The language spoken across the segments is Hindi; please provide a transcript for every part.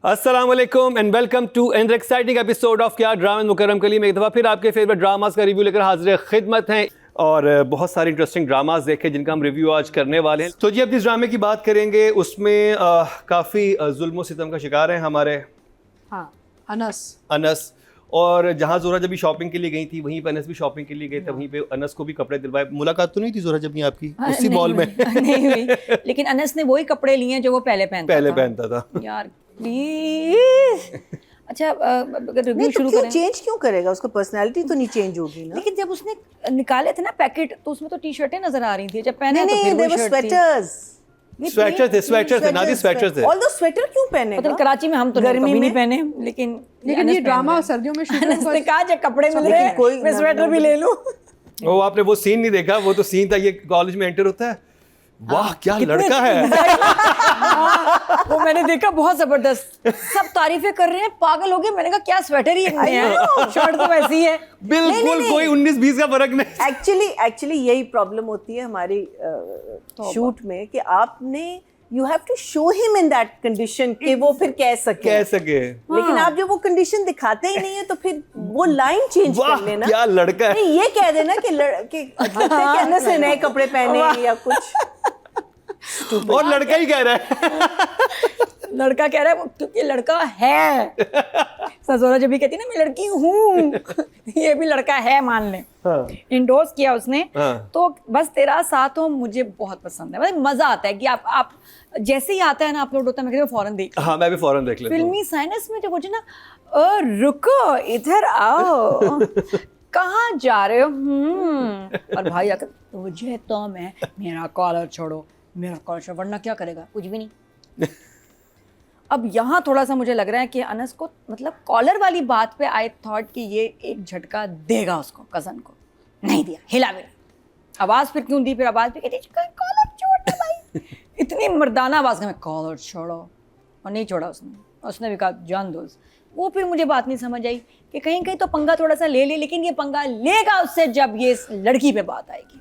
अस्सलाम वालेकुम and welcome to an exciting episode of क्या ड्रामा मुकर्रम कलीम। एक दफ़ा फिर आपके फेवरेट ड्रामास का रिव्यू लेकर हाजिर खिदमत हैं और बहुत सारे इंटरेस्टिंग ड्रामास देखे जिनका हम रिव्यू आज करने वाले हैं। तो जी अब जिस ड्रामे की बात करेंगे उसमें काफ़ी जुल्म सितम का शिकार हैं हमारे अनस। और जहाँ जोरा जब भी शॉपिंग के लिए गई थी वहीं पे अनस भी शॉपिंग के लिए गए थे, वहीं पे अनस को भी कपड़े दिलवाए। मुलाकात तो नहीं थी जोरा जब भी आपकी उसी मॉल में? नहीं हुई, लेकिन अनस ने वही कपड़े लिए हैं जो वो पहले पहनता था यार प्लीज। अच्छा अगर रिव्यू शुरू करें, चेंज क्यों करेगा? उसका पर्सनालिटी तो नहीं चेंज होगी ना। लेकिन जब उसने निकाले थे ना पैकेट तो उसमें तो टी शर्टें नजर आ रही थी, जब पहने तो फिर वो स्वेटर्स स्वेटर थे नादी, स्वेटर थे। ऑल दो स्वेटर क्यों पहने? पता नहीं कराची में हम तो गर्मी में नहीं पहने, लेकिन ये ड्रामा सर्दियों में अनस ने कहा जब कपड़े मिल रहे हैं मैं स्वेटर भी ले लूं। वो आपने वो सीन नहीं देखा, वो तो सीन था ये कॉलेज में एंटर होता है, वाह क्या लड़का है। वो मैंने देखा, बहुत जबरदस्त, सब तारीफें कर रहे हैं, पागल हो गए। मैंने कहा क्या स्वेटर ही इतने हैं, शर्ट तो वैसी है। बिल्कुल कोई 19-20 का फर्क नहीं। एक्चुअली यही प्रॉब्लम होती है हमारी शूट में कि आपने you have to show him in that condition कि वो फिर कह सके। लेकिन आप जब वो कंडीशन दिखाते ही नहीं है तो फिर वो लाइन चेंज कर लेना, क्या लड़का है, नहीं ये कह देना कि अनस ने नए कपड़े पहने या कुछ। और लड़का ही कह रहा है लड़का कह रहा है क्योंकि लड़का है। सजोरा जब भी कहती है ना मैं लड़की हूँ, ये भी लड़का है मान ले। इंडोर्स किया उसने। तो बस तेरा साथ हो मुझे बहुत पसंद है, मतलब मजा आता है कि आप जैसे ही आता है ना अपलोड होता है मैं फौरन देख। हाँ मैं भी फौरन देख लेता हूँ। फिल्मी साइनस में जब मुझे ना रुको इधर आओ कहाँ जा रहे हो और भाई अगर तुझे तो मैं मेरा कॉलर छोड़ो, मेरा कॉलर छोड़ो, वरना क्या करेगा, कुछ भी नहीं। अब यहाँ थोड़ा सा मुझे लग रहा है कि अनस को मतलब कॉलर वाली बात पे आई थॉट कि ये एक झटका देगा उसको, कजन को नहीं दिया, हिला भी आवाज फिर क्यों दी, फिर आवाज भी कहती कॉलर छोड़ भाई। इतनी मर्दाना आवाज में कॉलर छोड़ो, और नहीं छोड़ा उसने भी कहा जान दो। वो फिर मुझे बात नहीं समझ आई कि कहीं कहीं तो पंगा थोड़ा सा ले ले, लेकिन ये पंगा लेगा उससे जब ये लड़की पे बात आएगी,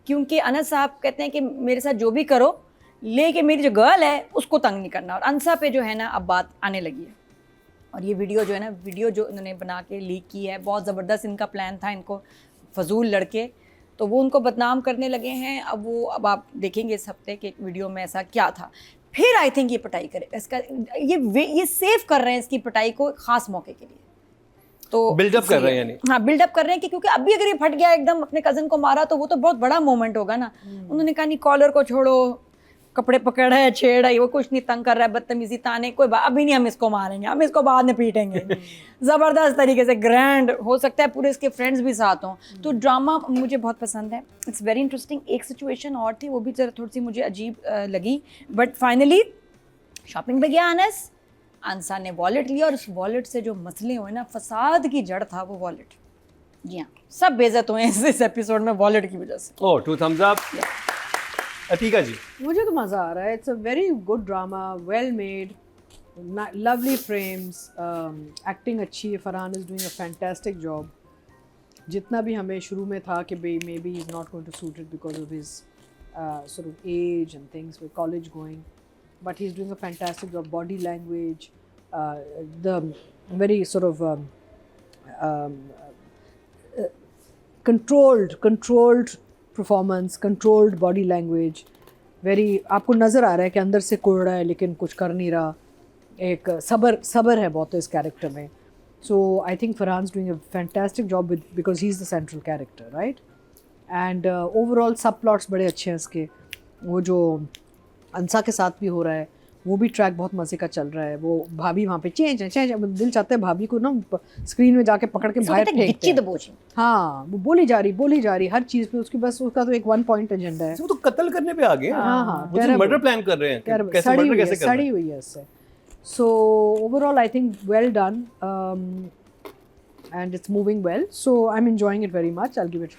क्योंकि अनस साहब कहते हैं कि मेरे साथ जो भी करो लेके मेरी जो गर्ल है उसको तंग नहीं करना। और अनसा पे जो है ना अब बात आने लगी है, और ये वीडियो जो है ना, वीडियो जो इन्होंने बना के लीक की है, बहुत ज़बरदस्त इनका प्लान था, इनको फजूल लड़के तो वो उनको बदनाम करने लगे हैं। अब आप देखेंगे इस हफ्ते के वीडियो में ऐसा क्या था। फिर आई थिंक ये पिटाई करे इसका, ये सेव कर रहे हैं इसकी पिटाई को खास मौके के लिए, तो बिल्डअप कर रहे हैं यानी। हाँ बिल्डअप कर रहे हैं कि क्योंकि अभी अगर ये फट गया एकदम अपने कजन को मारा तो वो तो बहुत बड़ा मोमेंट होगा ना। उन्होंने कहा नहीं कॉलर को छोड़ो, कपड़े पकड़ है, छेड़ है, वो कुछ नहीं, तंग कर रहा है, बदतमीजी ताने, कोई अभी नहीं, हम इसको मारेंगे, हम इसको बाद में पीटेंगे। ज़बरदस्त तरीके से ग्रैंड, हो सकता है पूरे इसके फ्रेंड्स भी साथ हों। तो ड्रामा मुझे बहुत पसंद है, इट्स वेरी इंटरेस्टिंग। एक सिचुएशन और थी वो भी जरा थोड़ी सी मुझे अजीब लगी, बट फाइनली शॉपिंग पे गया अनस, अंसा ने वॉलेट लिया और उस वॉलेट से जो मसले हुए ना, फसाद की जड़ था वो वॉलेट। जी हाँ, सब बेइज्जत हुए इस एपिसोड में वॉलेट की वजह से। ओह 2 thumbs up। अतीका जी मुझे तो मज़ा आ रहा है। It's a very good drama, well made, lovely frames, acting अच्छी है। Farhan is doing a fantastic job. जितना भी हमें शुरू में था कि maybe is not going to suit it because of his sort of age and things, with college going, but he's doing a fantastic job. Body language, the very sort of controlled performance, controlled body language, very आपको नज़र आ रहा है कि अंदर से कोड़ रहा है लेकिन कुछ कर नहीं रहा। एक सबर है बहुत इस कैरेक्टर में। So I think Farhan's doing a fantastic job because he's the central character, right? And overall subplots बड़े अच्छे हैं इसके। वो जो अंसा के साथ भी हो रहा है वो भी ट्रैक बहुत मज़े का चल रहा है। वो भाभी वहाँ पे चेंज दिल चाहता है भाभी को ना स्क्रीन में जाके पकड़ के बाहर फेंकते हैं। हाँ वो बोली जा रही हर चीज़ पे उसकी, बस उसका तो एक 1 point एजेंडा है। वो तो कत्ल करने पे आ गए। हाँ मर्डर प्लान कर रहे हैं, कैसे मर्डर कैसे करना है। सड़ी हुई है इससे। So overall I think well done, and it's moving well, so I'm enjoying it very much. I'll give it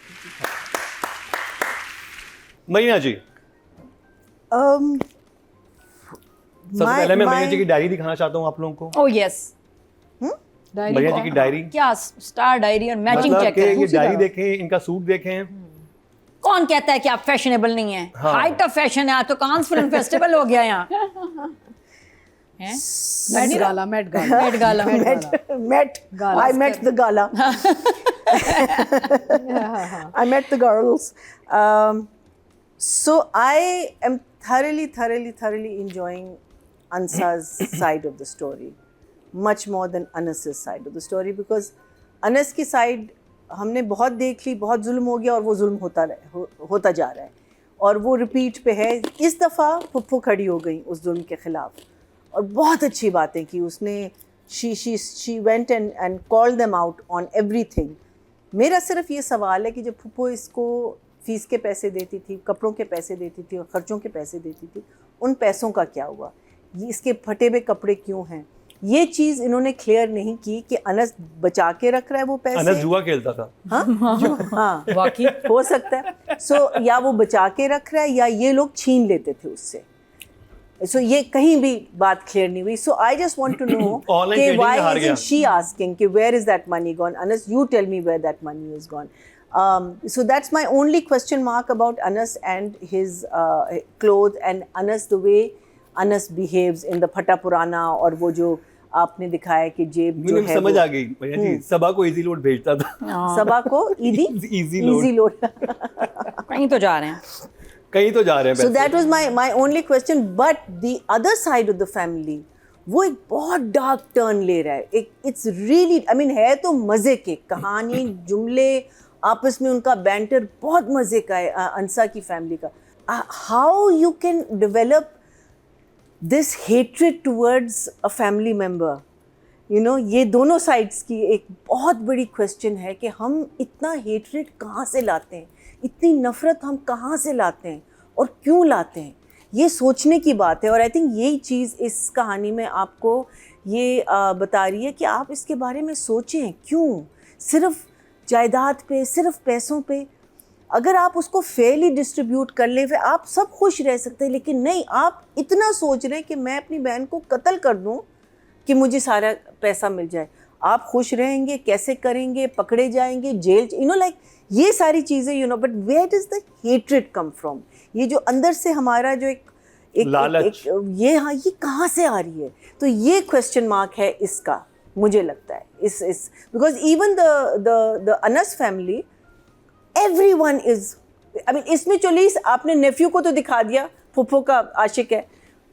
Marina जी। सबसे पहले मैं मरीना जी की डायरी दिखाना चाहता हूँ आप लोगों को। ओह यस, मरीना जी की डायरी, क्या स्टार डायरी और मैचिंग चेक है। ये डायरी देखें, इनका सूट देखें। कौन कहता है कि आप फैशनेबल नहीं है? हाइट ऑफ फैशन है, आज तो कांस फिल्म फेस्टिवल हो गया यहाँ हैं? Met Gala, Met Gala. Met Gala. I met the gala. I met the girls. So I am thoroughly enjoying Ansa's side of the story, much more than Anas's side of the story, because Anas की side हमने बहुत देख ली, बहुत जुल्म हो गया और वो जुल्म होता जा रहा है और वो रिपीट पे है. इस दफ़ा फुप्पू खड़ी हो गई उस जुल्म के ख़िलाफ़ और बहुत अच्छी बातें की उसने. she went and called them out on everything. मेरा सिर्फ ये सवाल है कि जब फुप्पू इसको फ़ीस के पैसे देती थी, कपड़ों के पैसे देती थी और ख़र्चों के पैसे देती थी, उन पैसों का क्या हुआ? ये इसके फटे हुए कपड़े क्यों हैं? ये चीज़ इन्होंने क्लियर नहीं की कि अनस बचा के रख रहा है वो पैसे. अनस जुआ खेलता था. हाँ वाकई हो सकता है. या वो बचा के रख रहा है या ये लोग छीन लेते थे उससे. ये कहीं भी बात क्लियर नहीं हुई. So I just want to know कि why isn't she asking कि where is that money gone? Anas, you tell me where that money is gone. So that's my only question mark about Anas and his clothes and Anas, the way Anas behaves in the Phata Purana और वो जो आपने दिखाया कि जेब जो है समझ आ गई भैया जी. सबा को इजी लोड भेजता था. सबा को इजी लोड कहीं तो जा रहे हैं. So that was my only question. But the other side of the family, वो एक बहुत डार्क टर्न ले रहा है. It's really, I mean, है तो मज़े के कहानी, जुमले, आपस में उनका बैंटर बहुत मज़े का है. अंसा की फैमिली का. How you can develop this hatred towards a family member? You know, ये दोनों साइड्स की एक बहुत बड़ी क्वेश्चन है कि हम इतना हेटरेट कहाँ से लाते हैं, इतनी नफ़रत हम कहाँ से लाते हैं और क्यों लाते हैं. ये सोचने की बात है. और आई थिंक यही चीज़ इस कहानी में आपको ये बता रही है कि आप इसके बारे में सोचें. क्यों सिर्फ जायदाद पे, सिर्फ पैसों पे? अगर आप उसको फेयरली डिस्ट्रीब्यूट कर लें फिर आप सब खुश रह सकते हैं. लेकिन नहीं, आप इतना सोच रहे हैं कि मैं अपनी बहन को कत्ल कर दूं कि मुझे सारा पैसा मिल जाए. आप खुश रहेंगे, कैसे करेंगे, पकड़े जाएंगे, जेल, लाइक ये सारी चीज़ें but where does the hatred come from? ये जो अंदर से हमारा जो एक ये कहाँ से आ रही है? तो ये क्वेश्चन मार्क है इसका, मुझे लगता है. इस because even the Anas family, everyone is, I mean, इसमें चलिए आपने नेफ्यू को तो दिखा दिया फुफ्फो का आशिक है,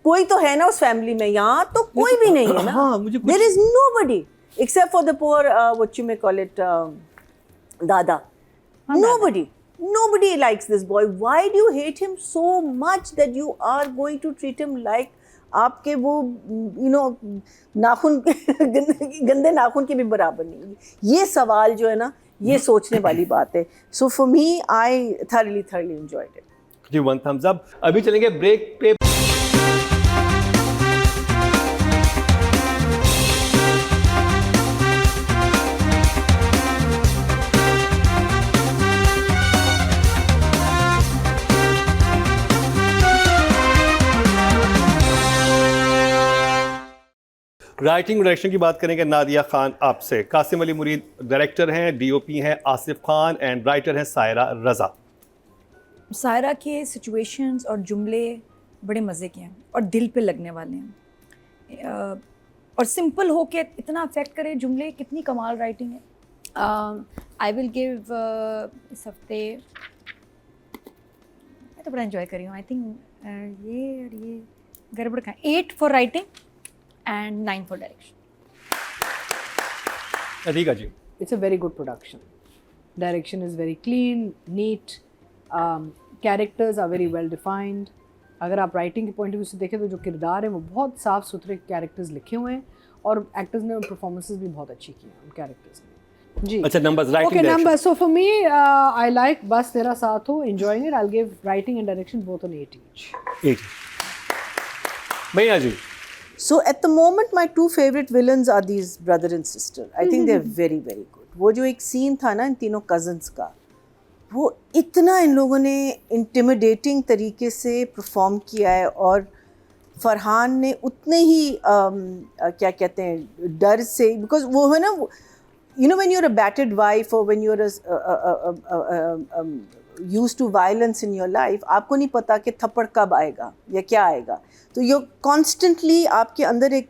कोई तो है ना उस फैमिली में. यहाँ तो कोई भी नहीं है ना. There is nobody except for the poor what you may call it dada. Nobody likes this boy. Why do you hate him so much that you are going to treat him like आपके वो नाखून गंदे नाखून के भी बराबर नहीं? ये सवाल जो है ना, ये सोचने वाली बात है. So for me, I thoroughly enjoyed it. Ji, 1 thumbs up. अभी चलेंगे ब्रेक पे. राइटिंग डायरेक्शन की बात करेंगे नादिया खान आपसे. कासिम अली मुरीद डायरेक्टर हैं, डीओपी हैं आसिफ खान एंड राइटर हैं सायरा रज़ा. सायरा के सिचुएशंस और जुमले बड़े मज़े के हैं और दिल पे लगने वाले हैं और सिंपल हो के इतना अफेक्ट करे जुमले. कितनी कमाल राइटिंग है. आई विल गिव इस हफ्ते, मैं तो बड़ा एंजॉय कर रही हूँ. आई थिंक ये गड़बड़ का 8 for writing and 9 for direction. Adhika ji. It's a very good production. Direction is very clean, neat. Characters are very well defined. अगर आप राइटिंग के पॉइंट ऑफ व्यू से देखें तो जो किरदार हैं वो बहुत साफ सुथरे कैरेक्टर्स लिखे हुए हैं और एक्टर्स ने परफॉर्मेंसेस भी बहुत अच्छी की हैं उन कैरेक्टर्स ने. जी. अच्छा, numbers, writing, okay, numbers. So for me, I like बस तेरा साथ हो, enjoying it. I'll give writing and direction both on 8 each. 8. भैया जी. So at the moment, my 2 favorite villains are these brother and sister. I think they're very good. वो जो एक सीन था ना इन तीनों cousins का, वो इतना इन लोगों ने intimidating तरीके से perform किया है और फरहान ने उतने ही क्या कहते हैं डर से, because वो है ना, when you're a battered wife or when you're a used to violence in your life, आपको नहीं पता कि थप्पड़ कब आएगा या क्या आएगा, तो ये कॉन्स्टेंटली आपके अंदर एक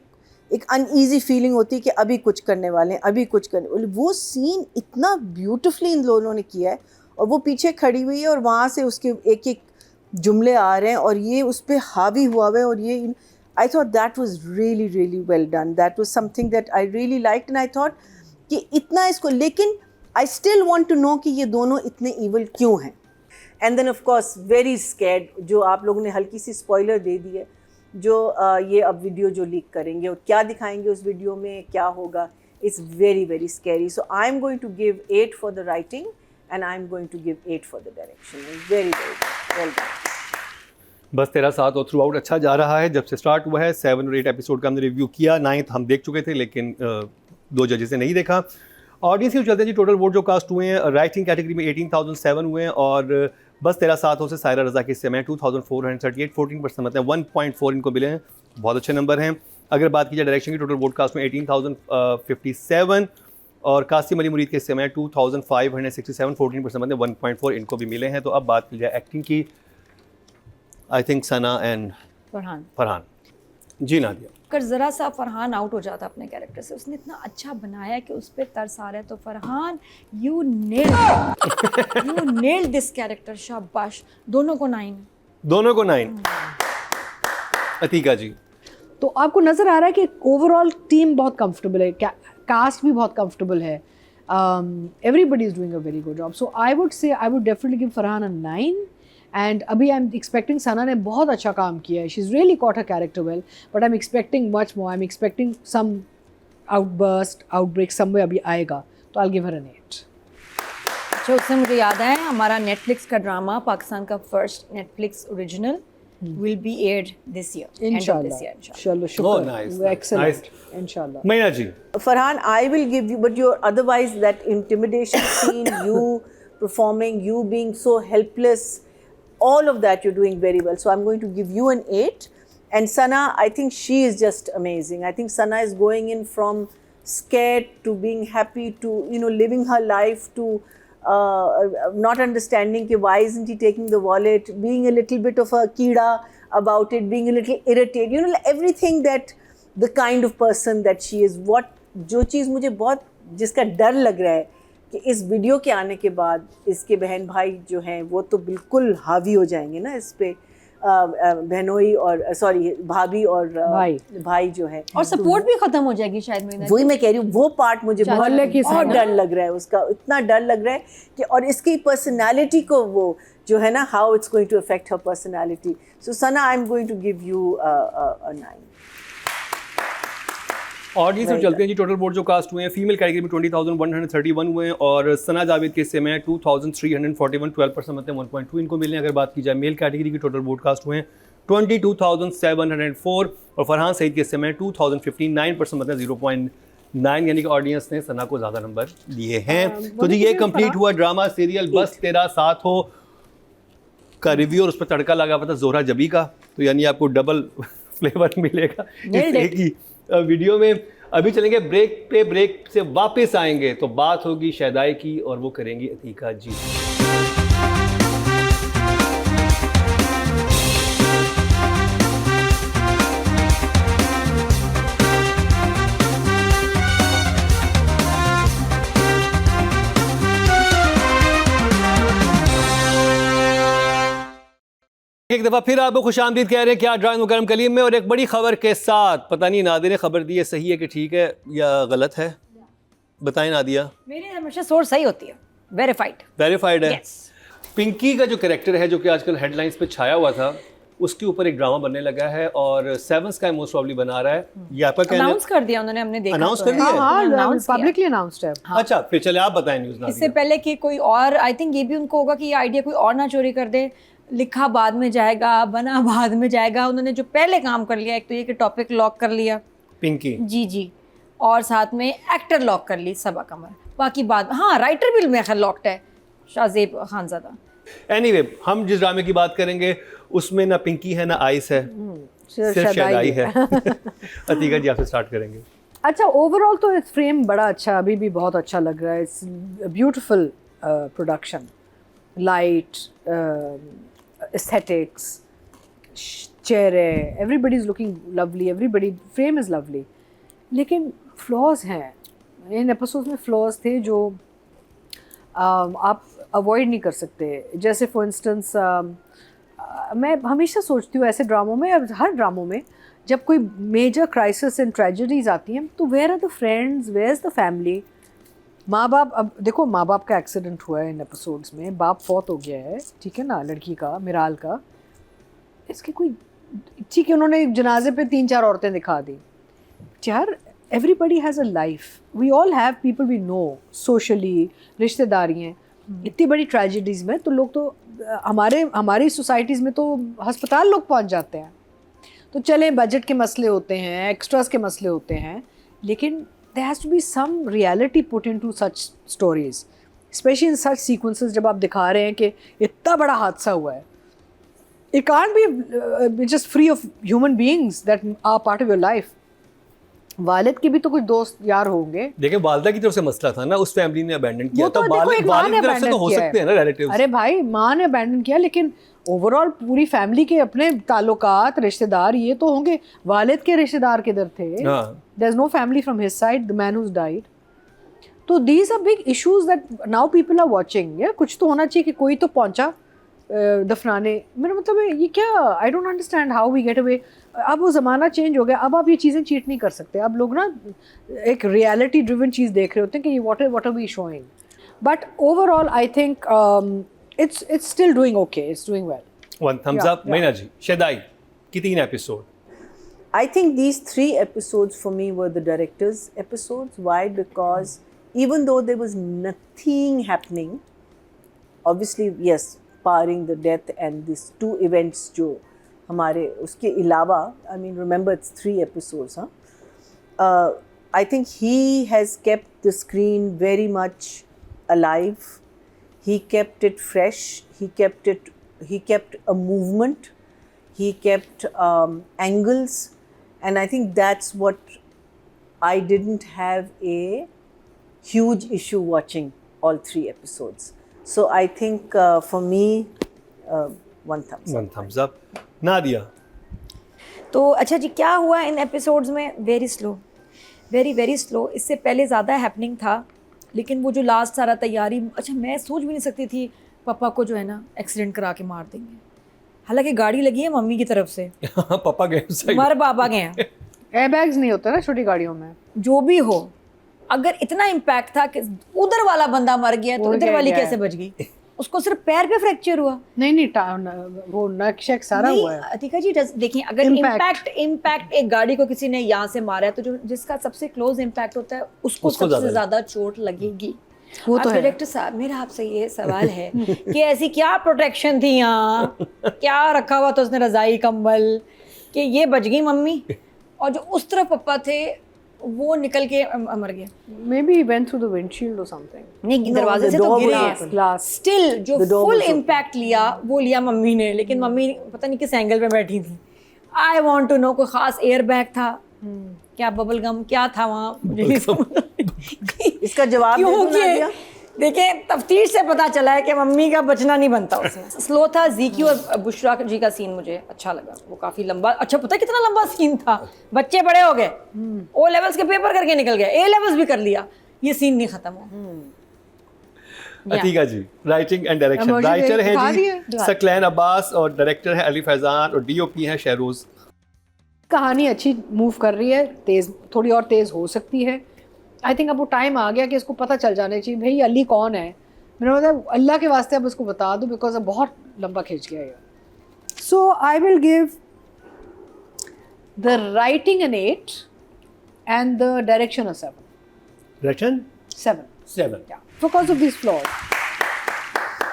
अनईजी फीलिंग होती है कि अभी कुछ करने वाले हैं, अभी कुछ करने वाले। वो सीन इतना ब्यूटिफुली इन लोगों ने किया है, और वो पीछे खड़ी हुई है और वहाँ से उसके एक एक जुमले आ रहे हैं और ये उस पर हावी हुआ हुआ है, और ये I thought that was really really well done, that was something that I really liked, and I thought कि इतना इसको, लेकिन I still want to know कि ये दोनों इतने इवल क्यों हैं। And then of course very scared, जो आप लोगों ने हल्की सी स्पॉइलर दे दी है, जो ये अब वीडियो जो लीक करेंगे और क्या दिखाएंगे उस वीडियो में, क्या होगा, it's very very scary. So I am going to give 8 for the writing and I am going to give 8 for the direction. Very very well done. बस तेरा साथ और थ्रू आउट अच्छा जा रहा है, जब से स्टार्ट हुआ है। 7 और 8 एपिसोड का हमने रिव्यू किया, 9th हम देख चुके थे, लेकिन 2 जजेस ने नहीं देखा। ऑडियंस की चलते हैं जी, टोटल वोट जो कास्ट हुए हैं राइटिंग कैटेगरी में 18,007 हुए हैं, और बस तेरा साथ हो से सायरा रज़ा के हिस्से में 2,438, 14% मतलब 1.4 इनको मिले हैं, बहुत अच्छे नंबर हैं। अगर बात की जाए डायरेक्शन की, टोटल वोट कास्ट में 18,057, और कासिम अली मुरीद के हिस्से में 2,567, 14% मतलब 1.4 इनको भी मिले हैं। तो अब बात की जाए एक्टिंग की, I think Sana and Farhan. जी नादिया, अगर ज़रा सा फरहान आउट हो जाता अपने कैरेक्टर से, उसने इतना अच्छा बनाया कि उस पर तरस आ रहा है, तो Farhan you nailed this character, शाबाश। दोनों को 9। दोनों को 9। अतीका जी, तो आपको नज़र आ रहा है कि ओवरऑल टीम बहुत कंफर्टेबल है, कास्ट भी बहुत कंफर्टेबल है, everybody is doing a very good job. So I would say I would definitely give Farhan a 9। And अभी आई एम एक्सपेक्टिंग, सना ने बहुत अच्छा काम किया है, she is really caught her character well, but I am expecting much more, I am expecting some outbreak someway अभी आएगा, तो I will give her an 8। अच्छा, उससे मुझे याद है हमारा नेटफ्लिक्स का ड्रामा, पाकिस्तान का first Netflix original, will be aired this year, end of this year, inshallah. चलो Oh, शुक्र, nice, excellent, nice. इंशाल्लाह। मैना जी, Farhan, I will give you, but your otherwise that intimidation scene, you performing, you being so helpless, all of that you're doing very well. So I'm going to give you an 8. And Sana, I think she is just amazing. I think Sana is going in from scared to being happy to, you know, living her life to not understanding कि why isn't he taking the wallet, being a little bit of a कीड़ा about it, being a little irritated, you know, everything that the kind of person that she is. What जो चीज़ मुझे बहुत जिसका डर लग रहा है कि इस वीडियो के आने के बाद इसके बहन भाई जो हैं वो तो बिल्कुल हावी हो जाएंगे ना इस पे, बहनोई और सॉरी भाभी और भाई जो है, और सपोर्ट भी खत्म हो जाएगी शायद। महीना वही मैं कह रही हूँ, वो पार्ट मुझे बहुत डर लग रहा है उसका, इतना डर लग रहा है कि, और इसकी पर्सनालिटी को वो जो है ना, how it's going to affect her personality. So Sana, I am going to give you a 9। Audience में चलते हैं जी, टोटल वोट जो कास्ट हुए हैं फीमेल कैटेगरी में 20,131 हुए हैं, और सना जावेद के हिस्से में 2,341, 12% मतलब 1.2 इनको मिले हैं। अगर बात की जाए मेल कैटेगरी की, टोटल वोट कास्ट हुए हैं 22,704, और फरहान सईद के हिस्से में 2,059, 9% मतलब 0.9, यानी कि ऑडियंस ने सना को ज़्यादा नंबर दिए हैं। तो जी ये कंप्लीट हुआ ड्रामा सीरियल बस तेरा साथ हो का रिव्यू, और उस पर तड़का लगा पता जोहरा जबी का, तो यानी आपको डबल फ्लेवर मिलेगा इस एक ही वीडियो में। अभी चलेंगे ब्रेक पे, ब्रेक से वापस आएंगे तो बात होगी शहदाई की, और वो करेंगी अतीका जी। एक दफ़ा फिर आपको खुशामदीद कह रहे हैं क्या ड्रामा मुकर्रम कलीम में, और एक बड़ी खबर के साथ। पता नहीं नादिया ने खबर दी है सही है कि ठीक है या गलत है, बताएं नादिया। मेरी हमेशा सोर्स सही होती है, वेरीफाइड है। yes. पिंकी का जो कैरेक्टर है, जो कि आजकल हेडलाइंस पे छाया हुआ था, उसके ऊपर एक ड्रामा बनने लगा है, और 7 स्काई मोस्ट प्रॉब्ली बना रहा है। ये आपका कहना है? अनाउंस कर दिया उन्होंने, हमने देखा, अनाउंस कर दिया, हाँ, पब्लिकली अनाउंस्ड है। अच्छा फिर चले आप बताएं न्यूज़। इससे पहले कि कोई और, आई थिंक ये भी उनको होगा कि ये आइडिया कोई और ना चोरी कर दे, लिखा बाद में जाएगा, बना बाद में जाएगा। उन्होंने जो पहले काम कर लिया, एक तो ये कि टॉपिक लॉक कर लिया पिंकी जी, और साथ में एक्टर लॉक कर ली सबा कमर, बाकी बाद हाँ राइटर भी मेरे ख्याल लॉक्ड है, शाहजेब खानज़ादा। एनीवे, हम जिस ड्रामे की बात करेंगे उसमें ना पिंकी है ना आइस है, सिर्फ शहदाई है। अतीका जी आपसे स्टार्ट करेंगे। अच्छा, ओवरऑल तो इस फ्रेम बड़ा अच्छा, अभी भी बहुत अच्छा लग रहा है। It's beautiful production, light, aesthetics, चेहरे, everybody is looking lovely, everybody frame is lovely, लेकिन flaws हैं इन एपिसोड्स में, flaws थे जो आप अवॉइड नहीं कर सकते. जैसे फॉर इंस्टेंस मैं हमेशा सोचती हूँ ऐसे ड्रामों में, हर ड्रामों में जब कोई मेजर क्राइसिस एंड ट्रेजेडीज आती हैं तो where are the friends, where is the family. माँ बाप, अब देखो माँ बाप का एक्सीडेंट हुआ है इन एपिसोड्स में, बाप फौत हो गया है, ठीक है ना, लड़की का, मिराल का. इसके कोई, ठीक है उन्होंने जनाजे पे 3-4 औरतें दिखा दी. यार everybody has a life, we all have people we know socially, रिश्तेदारी हैं. इतनी बड़ी ट्रेजेडीज़ में तो लोग तो हमारी सोसाइटीज़ में तो अस्पताल लोग पहुंच जाते हैं. तो चलें बजट के मसले होते हैं, एक्स्ट्रास के मसले होते हैं, लेकिन there has to be some reality put into such stories, especially in such sequences जब आप दिखा रहे हैं कि इतना बड़ा हादसा हुआ है. It can't be just free of human beings that are part of your life. वालिद के भी तो कुछ दोस्त यार होंगे. देखिए वालिदा की तरफ से मसला था ना, उस फैमिली ने अबैंडन किया वो तो था. देखो एक माँ वालिद ने की तरफ से तो हो abandon सकते हैं ना रिलेटिव्स. अरे भाई माँ ने अबैंडन किया, लेकिन ओवरऑल पूरी फैमिली के अपने ताल्लुकात, रिश्तेदार ये तो होंगे. वालिद के रिश्तेदार किधर थे? There is no family from his side, the man whose died. तो these are big issues that now people are watching. या कुछ तो होना चाहिए कि कोई तो पहुंचा दफनाने. मेरा मतलब है ये क्या, I don't understand how we get away. अब वो ज़माना चेंज हो गया, अब आप ये चीज़ें चीट नहीं कर सकते. अब लोग ना एक रियलिटी ड्रिवन चीज़ देख रहे होते हैं कि ये what are we showing. But overall I think it's still doing okay, it's doing well. One thumbs up. Maina ji, Shadai ki 3 episode. I think these 3 episodes for me were the director's episodes. Why? Because even though there was nothing happening, obviously yes, barring the death and these 2 events जो हमारे उसके अलावा, I mean remember it's 3 episodes, I think he has kept the screen very much alive. He kept it fresh. He kept a movement. He kept angles, and I think that's what I didn't have a huge issue watching all 3 episodes. So I think for me, 1 thumbs up. 1 thumbs up. Nadia. तो अच्छा जी, क्या हुआ इन एपिसोड्स में? Very slow, very slow. इससे पहले ज़्यादा हैपनिंग था, लेकिन वो जो लास्ट सारा तैयारी, अच्छा मैं सोच भी नहीं सकती थी पापा को जो है ना एक्सीडेंट करा के मार देंगे. हालांकि गाड़ी लगी है मम्मी की तरफ से. पापा गए, हमारे पापा गए हैं. एयरबैग्स नहीं होते ना छोटी गाड़ियों में. जो भी हो, अगर इतना इम्पैक्ट था कि उधर वाला बंदा मर गया तो इधर वाली कैसे बच गई? उसको सिर्फ पैर पे फ्रैक्चर हुआ. नहीं वो नक शेक सारा हुआ है. अतिका जी देखिए, अगर इम्पैक्ट एक गाड़ी को किसी ने यहाँ से मारा है तो जो जिसका सबसे क्लोज इम्पैक्ट होता है उसको सबसे ज्यादा चोट लगेगी. वो तो डायरेक्टर साहब, मेरा आपसे ये सवाल है कि ऐसी क्या प्रोटेक्शन थी यहाँ, क्या रखा हुआ था उसने रजाई कंबल कि ये बच गई मम्मी, और जो उस तरफ पापा थे वो निकल के मर गया. Maybe he went through the windshield or something. नहीं, दरवाजे से तो गिरे. ग्लास स्टिल जो फुल इम्पैक्ट लिया वो लिया मम्मी ने, लेकिन मम्मी पता नहीं किस एंगल पे बैठी थी. आई वांट टू नो, कोई खास एयर बैग था क्या, बबल गम क्या था वहाँ, इसका जवाब क्योंकि देखिए तफ्तीश से पता चला है कि मम्मी का बचना नहीं बनता उसमें. स्लो था. ज़ीकी और बुशरा जी का सीन मुझे अच्छा लगा, वो काफ़ी लंबा. अच्छा पता है कितना लंबा सीन था? बच्चे बड़े हो गए, ओ लेवल्स के पेपर करके निकल गए, ए लेवल्स भी कर लिया, ये सीन नहीं खत्म हुआ. अतीका जी, राइटिंग एंड डायरेक्शन. राइटर है जी सकलैन अब्बास और डायरेक्टर है अली फैजान और डीओपी है शहरोज. कहानी अच्छी मूव कर रही है, तेज, थोड़ी और तेज हो सकती है. आई थिंक अब वो टाइम आ गया कि इसको पता चल जाना चाहिए भाई अली कौन है. मेरा मतलब अल्लाह के वास्ते अब उसको बता दो, बिकॉज अब बहुत लंबा खींच गया है. So I will give the writing an 8 and the direction a 7. Direction 7. Because of this flaws.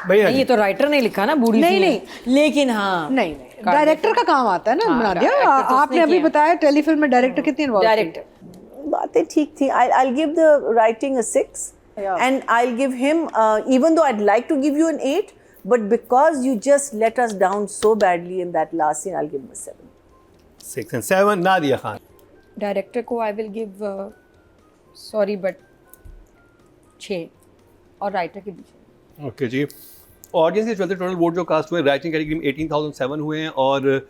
भैया ये तो राइटर ने लिखा ना, बूढ़ी नहीं, लेकिन हाँ नहीं डायरेक्टर का काम आता है ना. नादिया आपने अभी बताया टेलीफिल्म में डायरेक्टर कितनी इन्वॉल्व. डायरेक्टर बातें ठीक थी. I'll give the writing a 6, and I'll give him, even though I'd like to give you an 8, but because you just let us down so badly in that last scene, I'll give him a 7. 6 and 7. Nadia Khan. Director को आई विल गिव, सॉरी बट 6, और राइटर के पीछे. ओके जी. ऑडियंस के चलते टोटल वोट जो कास्ट हुए राइटिंग कैटेगरी में 18,007 हुए हैं और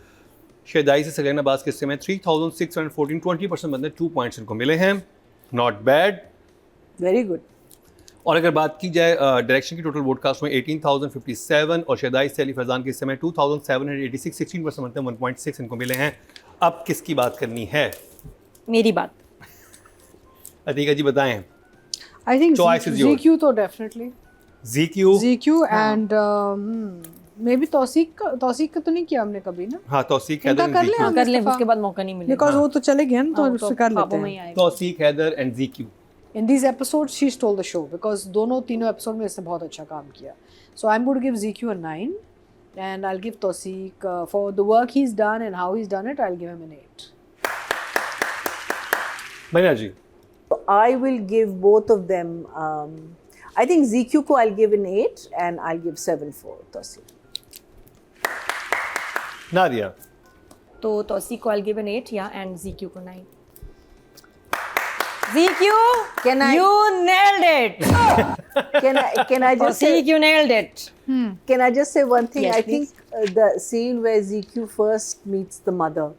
शेदाई से सगैना बाज किस्से में 3,614 20% बंदे 2 पॉइंट्स इनको मिले हैं. Not bad. Very good. और अगर बात की जाए डायरेक्शन की टोटल वोट कास्ट में 18,057 और शेदाई से अली फैजान के हिस्से में 2,786 16% बनते हैं 1.6 इनको मिले हैं. अब किसकी बात करनी है? मेरी बात. अतीका जी बताएं. I think Choice is yours. ZQ तो definitely. ZQ and maybe तौसीक का तो नहीं किया हमने कभी ना. हाँ तौसीक इनका हैदर कर ले ZQ. हम कर ले, इस दफा. उसके बाद मौका नहीं मिलेगा. Because वो तो चले गए ना तो उससे कर लेते ख्वाबों में ही हैं. आएगा. Tauseeq Haider and ZQ. In these episodes she stole the show because दोनों तीनों एपिसोड में इसने बहुत अच्छा काम किया. So I'm going to give ZQ a 9 and I'll give Tauseek for the work he's done and how he's done it, I'll give him an 8. Marina ji. I will give both of them. I think ZQ को I'll give an 8 and I'll give 7 for Tauseek. Nadia. तो तौसीक को I'll give an 8 या and ZQ को 9. ZQ, Can I- you nailed it. Can I just say, Tauseek, you nailed it. can I just say one thing? Yes, I think the scene where ZQ first meets the mother,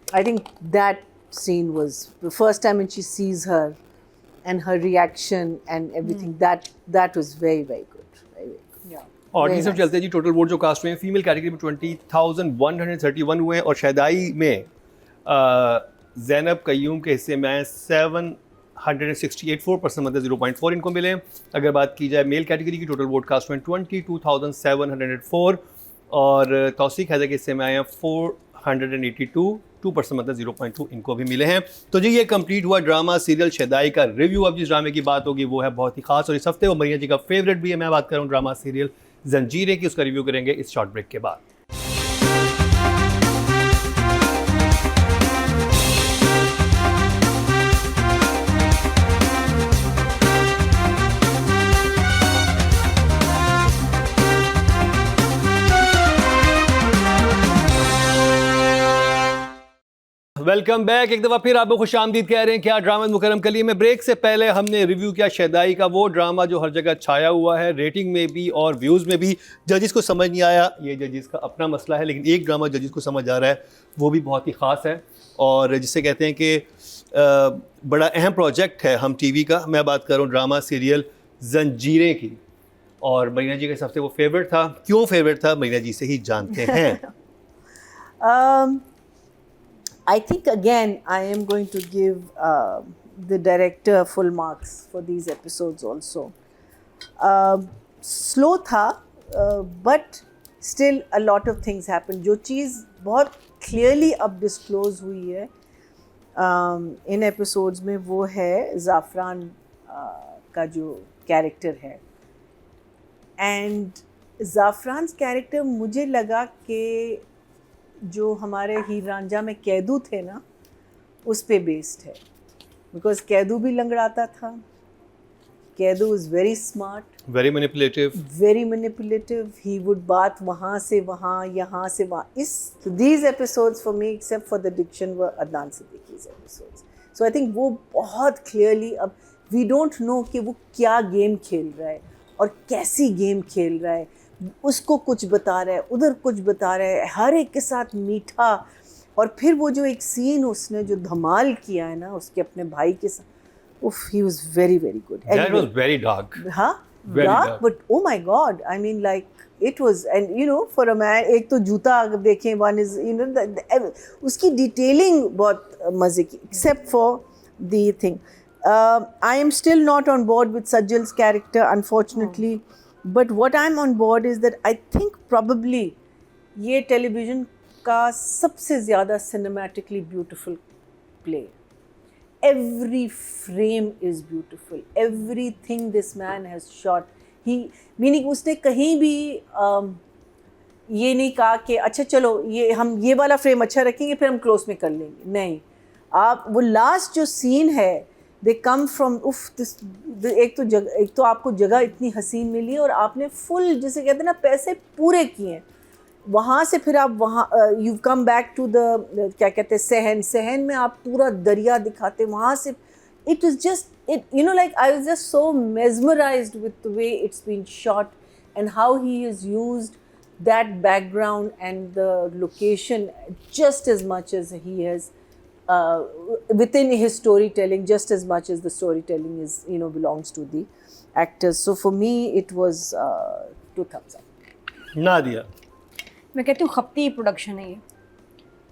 I think that scene was the first time when she sees her and her reaction and everything. That was very, very good. Very, very good. Yeah. Audience में nice. चलते हैं जी. टोटल वोट जो कास्ट हुए हैं फीमेल कैटेगरी में 20,131 हुए हैं और शेदाई में ज़ैनब कयूम के हिस्से में आए 768 4% मतलब 0.4 इनको मिले. अगर बात की जाए मेल कैटेगरी की टोटल वोट कास्ट हुए 22,704 और तौसीक हैदर के हिस्से में आए हैं 482 2% मतलब 0.2 इनको भी मिले हैं. तो जी ये कंप्लीट हुआ ड्रामा सीरियल शेदाई का रिव्यू. अब जिस ड्रामे की बात होगी वो है बहुत ही खास और इस हफ्ते वो मरिया जी का फेवरेट भी है. मैं बात कर रहा हूँ ड्रामा सीरियल जंजीरें की. उसका रिव्यू करेंगे इस शॉर्ट ब्रेक के बाद. Welcome back. एक दफ़ा फिर आपको खुश आमदीद कह रहे हैं क्या ड्रामा मुकरम कली में. ब्रेक से पहले हमने रिव्यू किया शेदाई का, वो ड्रामा जो हर जगह छाया हुआ है रेटिंग में भी और व्यूज़ में भी. जजिस को समझ नहीं आया, ये जजिस का अपना मसला है, लेकिन एक ड्रामा जजिस को समझ आ रहा है वो भी बहुत ही ख़ास है और जिसे कहते हैं कि बड़ा अहम प्रोजेक्ट है हम टीवी का. मैं बात कर रहा हूँ ड्रामा सीरियल जंजीरें की और मरीना जी के हिसाब से वो फेवरेट था. क्यों फेवरेट था मरीना जी से ही जानते हैं. I think again I am going to give the director full marks for these episodes also. Slow था but still a lot of things happened. जो चीज़ बहुत clearly अब disclose हुई है इन episodes में वो है ज़ाफ़रान का जो character है. And ज़ाफ़रान character मुझे लगा कि जो हमारे हीर रांझा में कैदू थे ना उस पे बेस्ड है. बिकॉज कैदू भी लंगड़ाता था. Kaidu is very smart, very manipulative. He would बात वहाँ से वहाँ, यहाँ से वहाँ. These episodes for me except for the diction where Adnan Siddiqui's episodes. So I think वो बहुत क्लियरली अब वी डोंट नो कि वो क्या गेम खेल रहा है और कैसी गेम खेल रहा है. उसको कुछ बता रहा है, उधर कुछ बता रहा है, हर एक के साथ मीठा. और फिर वो जो एक सीन उसने जो धमाल किया है ना उसके अपने भाई के साथ, उफ, he was very very good. That was very dark. हाँ, Very dark, dark. but oh my God, I mean like it was, and you know for a man, एक तो जूता अगर देखें, one is you know उसकी डिटेलिंग बहुत मज़े की, except for the thing. I am still not on board with Sajjal's character, unfortunately. But what I'm on board is that I think probably ये television का सबसे ज़्यादा cinematically beautiful play. Every frame is beautiful. Everything this man has shot. Meaning उसने कहीं भी ये नहीं कहा कि अच्छा चलो ये हम ये वाला फ्रेम अच्छा रखेंगे फिर हम क्लोज में कर लेंगे. नहीं, आप वो लास्ट जो सीन है दे कम फ्रॉम एक तो आपको जगह इतनी हसीन मिली और आपने फुल जिसे कहते हैं ना पैसे पूरे किए. वहाँ से फिर आप वहाँ you come back to the क्या कहते हैं सहन में आप पूरा दरिया दिखाते. वहाँ से it is just it you know like I was just so mesmerised with the way it's been shot and how he has used that background and the location just as much as he has within his storytelling, just as much as the storytelling is, you know, belongs to the actors. So for me it was 2 thumbs up. Nadia, मैं कहती हूँ खपती प्रोडक्शन है ये,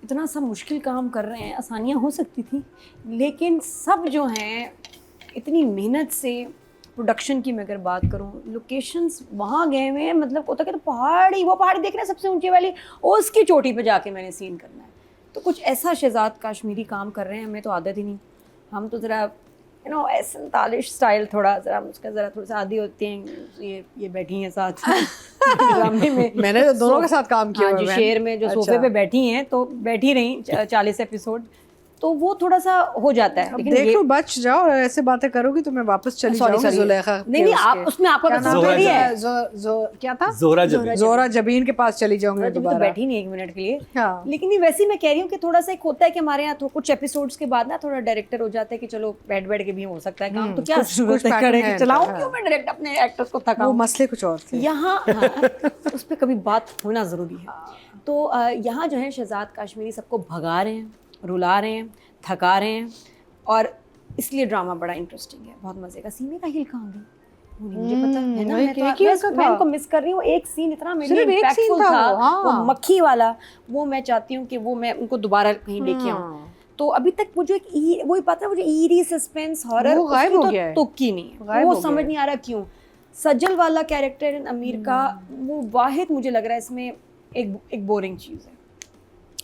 इतना सब मुश्किल काम कर रहे हैं, आसानियाँ हो सकती थी लेकिन सब जो हैं इतनी मेहनत से प्रोडक्शन की मैं अगर बात करूँ, लोकेशंस वहाँ गए हुए हैं, मतलब होता है कि तो वो पहाड़ी देख रहे हैं सबसे ऊंची वाली, उसकी चोटी पे जाके मैंने सीन करना है, तो कुछ ऐसा शहजाद काश्मीरी काम कर रहे हैं, हमें तो आदत ही नहीं, हम तो ज़रा यू नो 47 स्टाइल थोड़ा सा आदी होते हैं, ये बैठी हैं साथ ड्रामे में, मैंने तो दोनों के साथ काम किया हाँ हुआ जी, है। शेर में जो सोफे पे बैठी हैं तो बैठी रही 40 एपिसोड, तो वो थोड़ा सा हो जाता है। अब देख लो, बच जाओ, ऐसे बातें करोगी तो मैं वापस चली जाऊंगी जुलेखा नहीं आप उसमें आपका नाम थोड़ी है, क्या था, जोरा जबीन के पास चली जाऊंगी तो दोबारा। बैठी नहीं 1 मिनट के लिए, हाँ। लेकिन ये वैसे ही मैं कह रही हूँ कि थोड़ा सा एक होता है कि हमारे यहाँ तो कुछ एपिसोड्स के बाद ना थोड़ा डायरेक्टर हो जाता है कि चलो बैठ के भी हो सकता है काम, तो क्या कुछ pattern है, चलाऊं हाँ। क्यों मैं डायरेक्ट अपने एक्टर्स को वो थकाऊं, मसले कुछ और थे। यहाँ उस पर कभी बात होना ज़रूरी है। तो यहाँ जो है शहजाद काश्मीरी सबको भगा रहे हैं, रुला रहे हैं, थका रहे हैं, और इसलिए ड्रामा बड़ा इंटरेस्टिंग है, बहुत मज़े का। सीने का हिल कहाँ गई वो नहीं मुझे पता है ना, मैं उनको मिस कर रही हूँ। एक सीन इतना मेरे लिए इम्पैक्टफुल था, वो मक्खी वाला, वो मैं चाहती हूँ कि वो मैं उनको दोबारा कहीं लेके आऊँ। तो अभी तक वो जो एक वही पता है, वो जो ईरी सस्पेंस हॉरर गायब हो गया है, तुक्की नहीं है, वो समझ नहीं आ रहा क्यों। सजल वाला कैरेक्टर अमीर का वो वाहिद मुझे लग रहा है इसमें एक बोरिंग चीज़ है।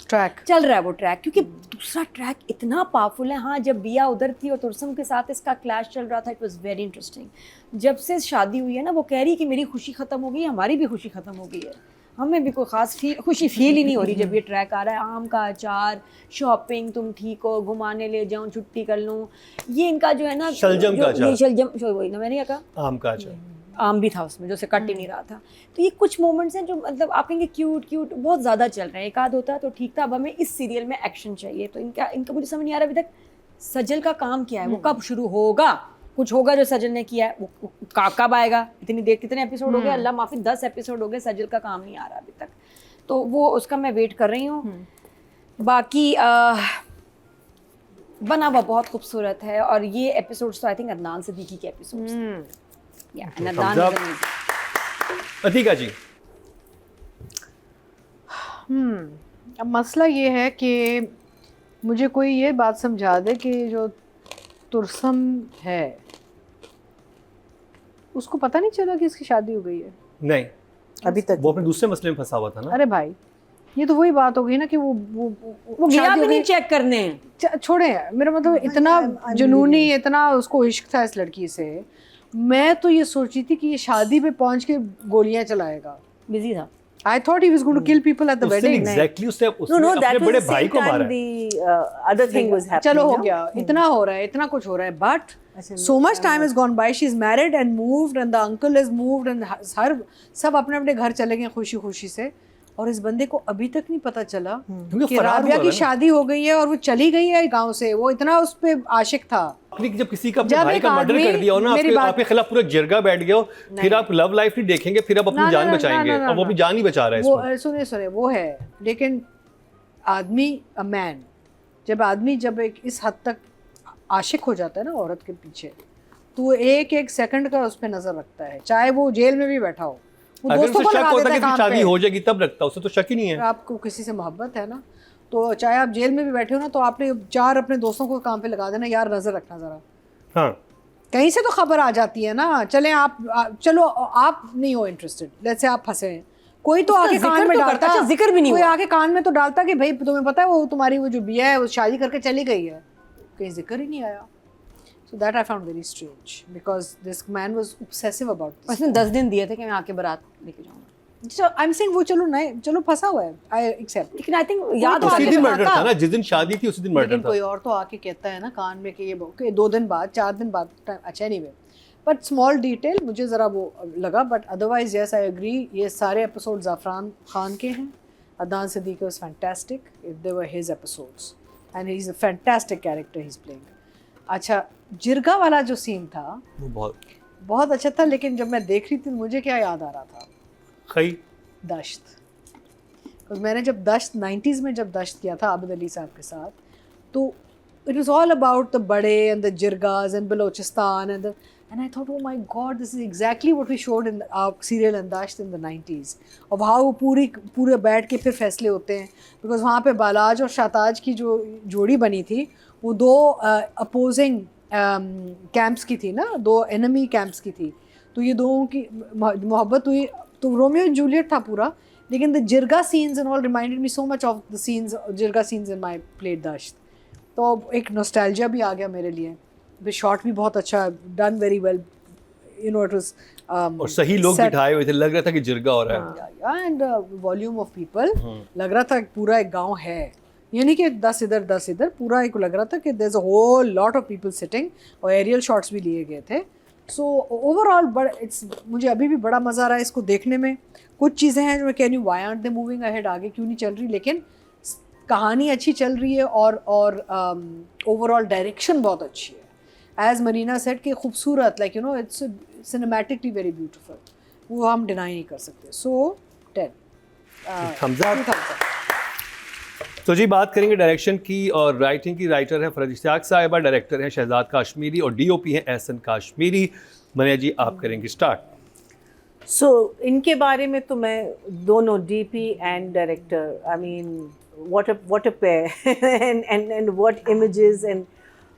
ट्रैक चल रहा है वो ट्रैक, क्योंकि दूसरा ट्रैक इतना पावरफुल है। हाँ, जब बिया उधर थी और तुरसम के साथ इसका क्लैश चल रहा था, इट वाज वेरी इंटरेस्टिंग। जब से शादी हुई है ना, वो कह रही कि मेरी खुशी ख़त्म हो गई, हमारी भी खुशी ख़त्म हो गई है, हमें भी कोई ख़ास खुशी फील ही नहीं हो रही जब ये ट्रैक आ रहा है। आम का अचार, शॉपिंग, तुम ठीक हो, घुमाने ले जाऊँ, छुट्टी कर लूँ, ये इनका जो है ना शलजम का अचार, ये शलजम वही ना मैंने कहा, आम का अचार, आम भी था उसमें जो से कट ही नहीं रहा था। तो ये कुछ मोमेंट्स हैं जो मतलब आप कहेंगे क्यूट बहुत ज़्यादा चल रहे हैं। एक आध होता तो ठीक था, अब हमें इस सीरियल में एक्शन चाहिए, तो इनका मुझे समझ नहीं आ रहा अभी तक सजल का काम क्या है, वो कब शुरू होगा, कुछ होगा जो सजल ने किया है, वो कब आएगा। इतनी देर, कितने एपिसोड हो गए, अल्लाह माफ़ी 10 एपिसोड हो गए, सजल का काम नहीं आ रहा अभी तक, तो वो उसका मैं वेट कर रही हूँ। बाकी बना हुआ बहुत खूबसूरत है, और ये एपिसोड्स तो आई थिंक अदनान सिद्दीकी के एपिसोड्स अतीका जी। अब मसला ये है कि मुझे कोई ये बात समझा दे कि जो तुरसम है उसको पता नहीं चला कि इसकी शादी हो गई है। नहीं, अभी तक वो अपने दूसरे मसले में फंसा हुआ था ना। अरे भाई, ये तो वही बात हो गई ना कि वो गया भी नहीं चेक करने। छोड़े, मेरा मतलब इतना जुनूनी, इतना उसको इश्क था इस लड़की से। मैं तो ये सोची थी कि ये शादी पे पहुंच के गोलियां चलाएगा, बिजी था। I thought he was going to kill people at the wedding. Exactly, उसने अपने बड़े भाई को मारा है। other thing was happening. चलो हो गया, इतना हो रहा है, इतना कुछ हो रहा है, but so much time has gone by. She's married and moved, and the uncle has moved, and हर सब अपने अपने घर चले गए खुशी खुशी से, और इस बंदे को अभी तक नहीं पता चला कि राबिया की शादी हो गई है और वो चली गई है गांव से। वो इतना उस पे आशिक था। जब किसी का अपने भाई का मर्डर कर दिया हो ना, आपके खिलाफ पूरा जिरगा बैठ गया हो, फिर आप लव लाइफ नहीं देखेंगे, फिर आप अपनी जान बचाएंगे, और वो भी जान ही बचा रहा है इसमें। वो सुने वो है, लेकिन आदमी, अ मैन, जब एक इस हद तक आशिक हो जाता है ना औरत के पीछे, तो एक सेकंड का उस पर नजर रखता है, चाहे वो जेल में भी बैठा हो। अगर उसे शक होता है कि शादी हो जाएगी तब रखता, उसे तो शक ही नहीं है। आपको किसी से मोहब्बत है ना, तो चाहे आप जेल में भी बैठे हो ना, तो आपने 4 अपने दोस्तों को काम पे लगा देना, यार नजर रखना जरा। हाँ, कहीं से तो खबर आ जाती है ना। चलो आप नहीं हो इंटरेस्टेड, लेट्स से आप फंसे हैं, कोई तो आके कान में डालता, जिक्र भी नहीं, कोई आके कान में तो डालता कि भाई तुम्हें पता है वो तुम्हारी वो जो बिया है वो शादी करके चली गई है, कहीं जिक्र ही नहीं आया। So that I found very strange because this man was obsessive about this. उसने 10 दिन दिए थे कि मैं आके बारात लेके जाऊंगा। So I'm saying वो चलो फंसा हुआ है, I accept. लेकिन आई थिंक याद उसी दिन मर्डर था ना, जिस दिन शादी थी उसी दिन मर्डर लेकिन था। कोई और तो आके कहता है ना कान में कि ये 2 दिन बाद 4 दिन बाद, अच्छा नहीं, बट स्मॉल डिटेल मुझे ज़रा वो लगा, but otherwise yes I agree, ये सारे एपिसोड ज़ाफ़रान खान के हैं। Adnan Siddiqui was fantastic, they were his episodes and he is a fantastic character he is playing. अच्छा, जिरगा वाला जो सीन था बहुत अच्छा था, लेकिन जब मैं देख रही थी मुझे क्या याद आ रहा था, खई दश्त। तो मैंने जब दश्त 90s में जब दश्त किया था आबिद अली साहब के साथ, तो it was all about the bade and the jirgas and Balochistan and I thought, oh my God, this is exactly what we showed in our serial Dasht in the 90s of how पूरे बैठ के फिर फैसले होते हैं, because वहाँ पे बालाज और शाताज की जो जोड़ी बनी थी वो दो अपोजिंग कैंप्स की थी ना, दो एनिमी कैंप्स की थी, तो ये दोनों की मोहब्बत हुई, तो रोमियो एंड जूलियट था पूरा, लेकिन the jirga scenes and all reminded me so much of the scenes, jirga scenes in my play Dasht. तो एक नॉस्टैल्जिया भी आ गया मेरे लिए, शॉट भी बहुत अच्छा, done very well, you know, it was और सही लोग बिठाए हुए थे, लग रहा था कि जिरगा हो रहा है, एंड वॉल्यूम ऑफ पीपल, लग रहा था पूरा एक गांव है, ये नहीं कि 10 इधर, पूरा एक लग रहा था कि there is a whole lot of people sitting, और एरियल शॉट्स भी लिए गए थे। सो ओवरऑल मुझे अभी भी बड़ा मज़ा आ रहा है इसको देखने में। कुछ चीज़ें हैं जो मैं कह रही हूँ, why aren't they moving ahead, आगे क्यों नहीं चल रही, लेकिन कहानी अच्छी चल रही है और ओवरऑल डायरेक्शन बहुत अच्छी है। एज मरीना सेड कि खूबसूरत, like you know, it's cinematically very beautiful, वो हम डिनाई नहीं कर सकते। सो 10 thumbs up। तो जी बात करेंगे डायरेक्शन की और राइटिंग की। राइटर है फरहत इश्तियाक साहिबा, डायरेक्टर हैं शहजाद काश्मीरी और डीओपी हैं एहसन काश्मीरी। मनिया जी आप करेंगे स्टार्ट। सो इनके बारे में तो मैं दोनों DP and director, I mean what a pair and what images and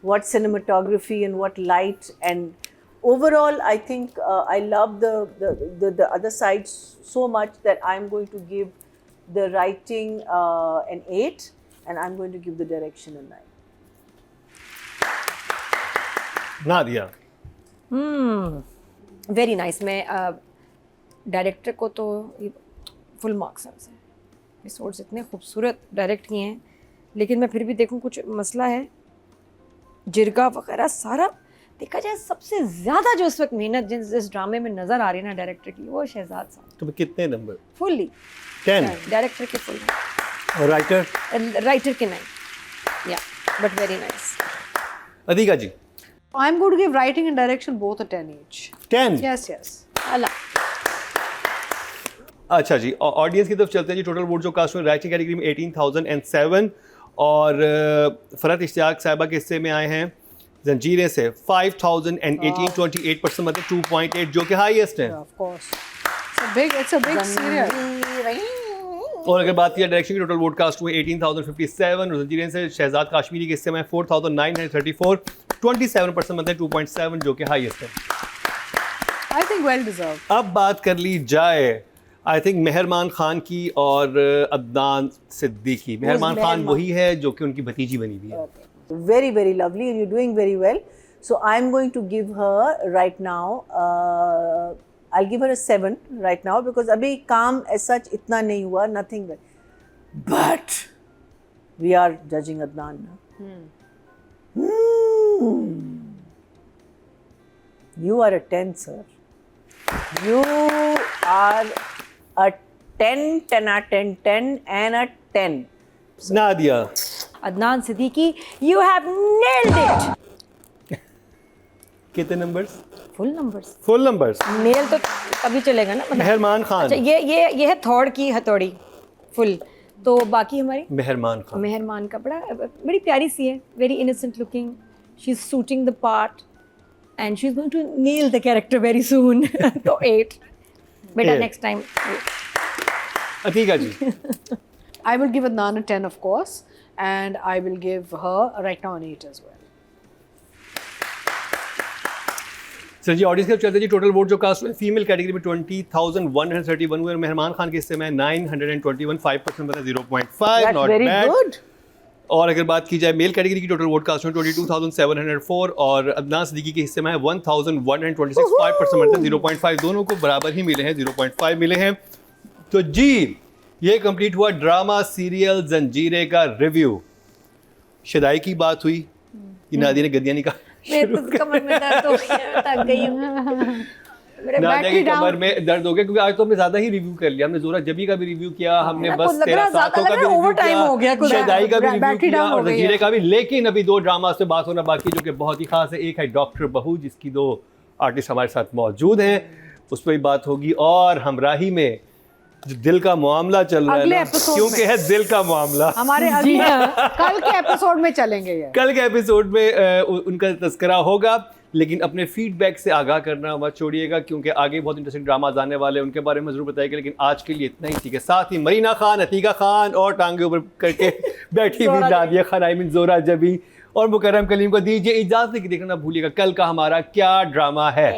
what cinematography and what light, and overall I think I love the other side so much that I'm going to give the writing an 8 and I'm going to give the direction a 9. Nadia. Very nice. मैं डायरेक्टर को तो फुल मार्क्स है उसे, एपिसोड्स इतने खूबसूरत डायरेक्ट किए हैं, लेकिन मैं फिर भी देखूं कुछ मसला है, जिरगा वगैरह सारा देखा जाए, सबसे ज़्यादा जो इस वक्त मेहनत जिस ड्रामे में नज़र आ रही है ना डायरेक्टर की, वो शहजाद साहब। तुम्हें कितने नंबर? फुल्ली 10। डायरेक्टर के फुल, और राइटर के 9, या but very nice. Adika ji. I'm going to give writing and direction both a 10 each. 10? Yes. अल्लाह। अच्छा जी, ऑडियंस की तरफ चलते हैं जी। टोटल वोट जो कास्ट में राइटिंग कैटेगरी में 18,007 और फरहत इश्तियाक साहिबा के हिस्से में आए हैं जंजीरें से 5,018, 28% मतलब 2.8 जो कि हाईएस्ट है। Of course. It's a big serial. और अगर बात की जाए डायरेक्शन की, टोटल वोट कास्ट हुए 18,057 और जंजीरें से शहजाद काश्मीरी के हिस्से में 4,934, 27% मतलब 2.7 जो कि हाईएस्ट है। I think well deserved. अब बात कर ली जाए आई थिंक मेहरमान खान की और अदनान सिद्दीकी। मेहरमान खान वही है जो कि उनकी भतीजी बनी हुई है। Very, very lovely and you're doing very well. So I'm going to give her right now, I'll give her a 7 right now because abhi काम as such itna nahi hua, nothing. But we are judging Adnan now. You are a 10, sir. You are a 10, 10 out 10, 10 and a 10. Nadia. Adnan Siddiqui, you have nailed it. कितने numbers? Full numbers. Full numbers. Nail तो तभी चलेगा ना, मतलब मेहरमान खान। अच्छा ये है थॉर्ड की हथौड़ी फुल, तो बाकी हमारी मेहरमान खान। मेहरमान का बड़ी प्यारी सी है, very innocent looking, she is suiting the part and she is going to nail the character very soon. तो 8 बेटा, next time. Atiqa ji. I will give Adnan a 10 of course, and I will give her right now an 8 as well. Sir ji audience के चलते जी टोटल वोट जो कास्ट हुए फीमेल कैटेगरी में 20,131 हुए और मेहरमान खान के हिस्से में 921, 5% मतलब 0.5, That's not very bad. good. और अगर बात की जाए मेल कैटेगरी की, टोटल वोट कास्ट में 22,704 और अदनान सिद्दीकी के हिस्से में है 1,126, 5% मतलब 0.5, दोनों को बराबर ही मिले हैं, 0.5 मिले हैं। तो जी ये कंप्लीट हुआ ड्रामा सीरियल जंजीरे का रिव्यू। शदाई की बात हुई, नादिया ने गद्दियाँ निकाल, मेरे तो कमर में दर्द हो गया, थक गई हूँ। मेरे नादिया की बैटरी कमर डाउन, में दर्द हो गया क्योंकि आज तो हमने ज्यादा ही रिव्यू कर लिया। हमने जोरा जबी का भी रिव्यू किया, हमने कुछ बस लग तेरा रहा सातों ज्यादा का भी लग रहा, रिव्यू overtime हो गया, कुछ शदाई का भी रिव्यू बैटरी किया डाउन हो और गई है। जंजीरे का भी। लेकिन अभी 2 ड्रामा से बात होना बाकी जो कि बहुत ही खास है। एक है डॉक्टर बहू जिसकी 2 आर्टिस्ट हमारे साथ मौजूद हैं, उस पर भी बात होगी। और हमराही में जो दिल का मामला चल रहा है अगले ना, episode क्योंकि में। है दिल का मामला, हमारे अगले कल के एपिसोड में चलेंगे ये। कल के एपिसोड में उनका तस्करा होगा। लेकिन अपने फीडबैक से आगाह करना मत छोड़िएगा, क्योंकि आगे बहुत इंटरेस्टिंग ड्रामाज आने वाले हैं, उनके बारे में ज़रूर बताइएगा। लेकिन आज के लिए इतना ही ठीक है। साथ ही मरीना खान, अतीका खान और टांगे ऊपर करके बैठी हुई नादिया खान, आई मीन जोरा जबी और मुकर्रम कलीम को दीजिए इजाज़त कि देखना ना भूलिएगा कल का हमारा क्या ड्रामा है।